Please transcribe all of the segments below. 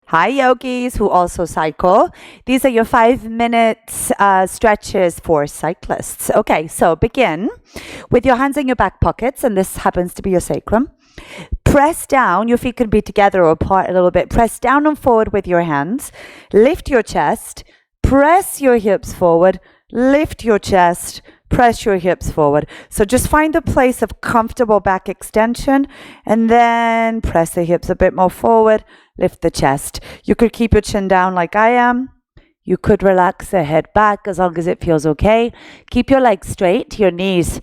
Hi, yogis who also cycle. These are your 5 minute stretches for cyclists. Okay, so begin with your hands in your back pockets, and this happens to be your sacrum. Press down, your feet could be together or apart a little bit. Press down and forward with your hands. Lift your chest, press your hips forward, lift your chest, press your hips forward. So just find a place of comfortable back extension and then press the hips a bit more forward, lift the chest. You could keep your chin down like I am. You could relax the head back as long as it feels okay. Keep your legs straight, your knees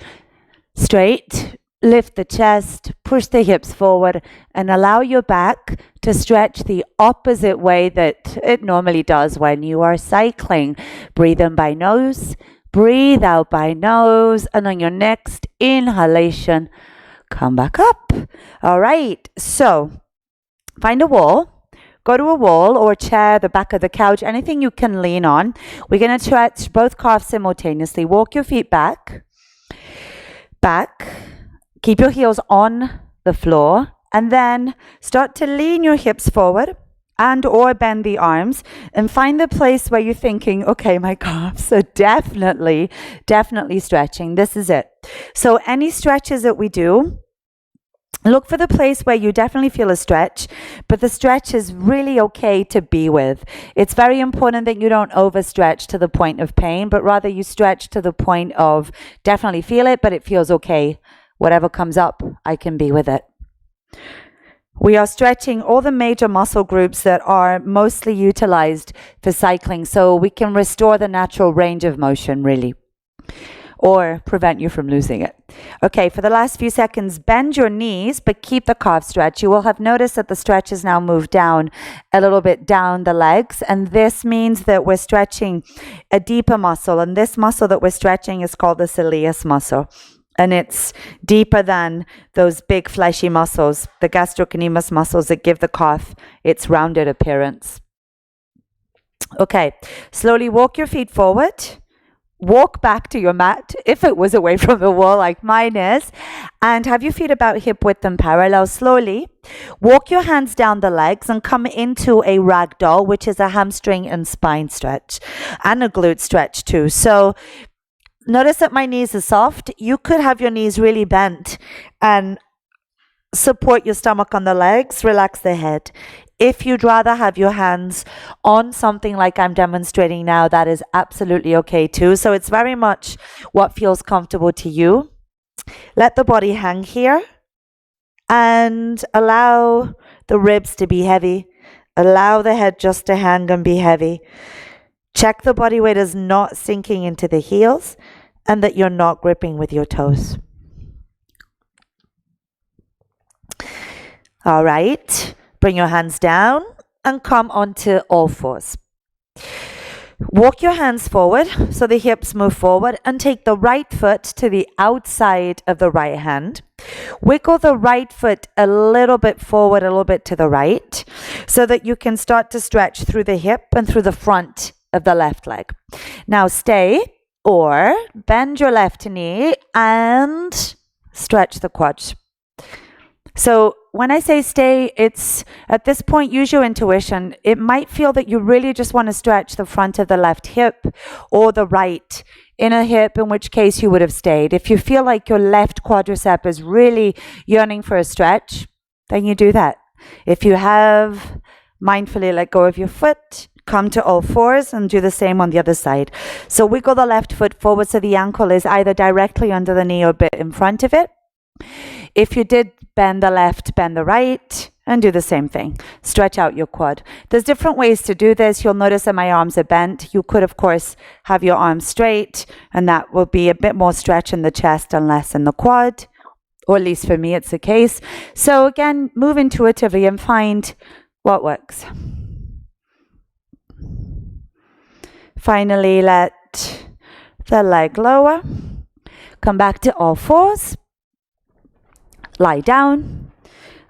straight. Lift the chest, push the hips forward, and allow your back to stretch the opposite way that it normally does when you are cycling. Breathe in by nose, breathe out by nose, and on your next inhalation, come back up. All right, so find a wall. Go to a wall or a chair, the back of the couch, anything you can lean on. We're going to stretch both calves simultaneously. Walk your feet back. Keep your heels on the floor and then start to lean your hips forward and or bend the arms and find the place where you're thinking, okay, my calves are definitely stretching. This is it. So any stretches that we do, look for the place where you definitely feel a stretch, but the stretch is really okay to be with. It's very important that you don't overstretch to the point of pain, but rather you stretch to the point of definitely feel it, but it feels okay. Whatever comes up, I can be with it. We are stretching all the major muscle groups that are mostly utilized for cycling, so we can restore the natural range of motion, really, or prevent you from losing it. Okay, for the last few seconds, bend your knees, but keep the calf stretch. You will have noticed that the stretch has now moved down a little bit down the legs, and this means that we're stretching a deeper muscle, and this muscle that we're stretching is called the soleus muscle. And it's deeper than those big fleshy muscles, the gastrocnemius muscles that give the calf its rounded appearance. Okay, slowly walk your feet forward. Walk back to your mat, if it was away from the wall like mine is, and have your feet about hip width and parallel. Slowly walk your hands down the legs and come into a ragdoll, which is a hamstring and spine stretch and a glute stretch too. So notice that my knees are soft. You could have your knees really bent and support your stomach on the legs, relax the head. If you'd rather have your hands on something like I'm demonstrating now, that is absolutely okay too. So it's very much what feels comfortable to you. Let the body hang here and allow the ribs to be heavy. Allow the head just to hang and be heavy. Check the body weight is not sinking into the heels and that you're not gripping with your toes. All right, bring your hands down and come onto all fours. Walk your hands forward so the hips move forward and take the right foot to the outside of the right hand. Wiggle the right foot a little bit forward, a little bit to the right, so that you can start to stretch through the hip and through the front of the left leg. Now stay or bend your left knee and stretch the quads. So when I say stay, it's at this point, use your intuition. It might feel that you really just want to stretch the front of the left hip or the right inner hip, in which case you would have stayed. If you feel like your left quadricep is really yearning for a stretch, then you do that. If you have, mindfully let go of your foot, come to all fours and do the same on the other side. So wiggle the left foot forward so the ankle is either directly under the knee or a bit in front of it. If you did bend the left, bend the right, and do the same thing. Stretch out your quad. There's different ways to do this. You'll notice that my arms are bent. You could, of course, have your arms straight, and that will be a bit more stretch in the chest and less in the quad, or at least for me, it's the case. So again, move intuitively and find what works. Finally, let the leg lower. Come back to all fours. Lie down.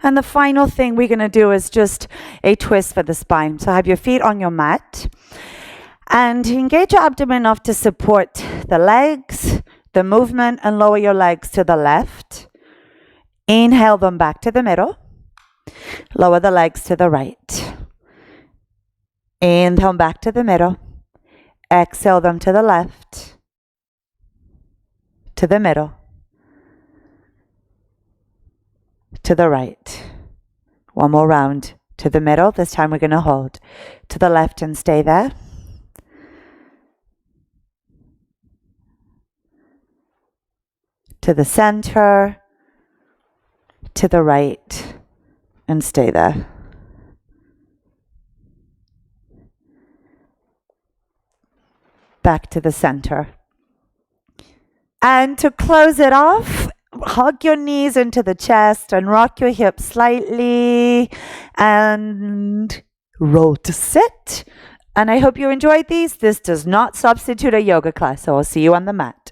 And the final thing we're going to do is just a twist for the spine. So have your feet on your mat and engage your abdomen enough to support the legs, the movement, and lower your legs to the left. Inhale them back to the middle. Lower the legs to the right. Inhale back to the middle. Exhale them to the left, to the middle, to the right. One more round. To the middle. This time we're going to hold. To the left and stay there. To the center. To the right and stay there. Back to the center. And to close it off, hug your knees into the chest and rock your hips slightly and roll to sit. And I hope you enjoyed these. This does not substitute a yoga class, so I'll see you on the mat.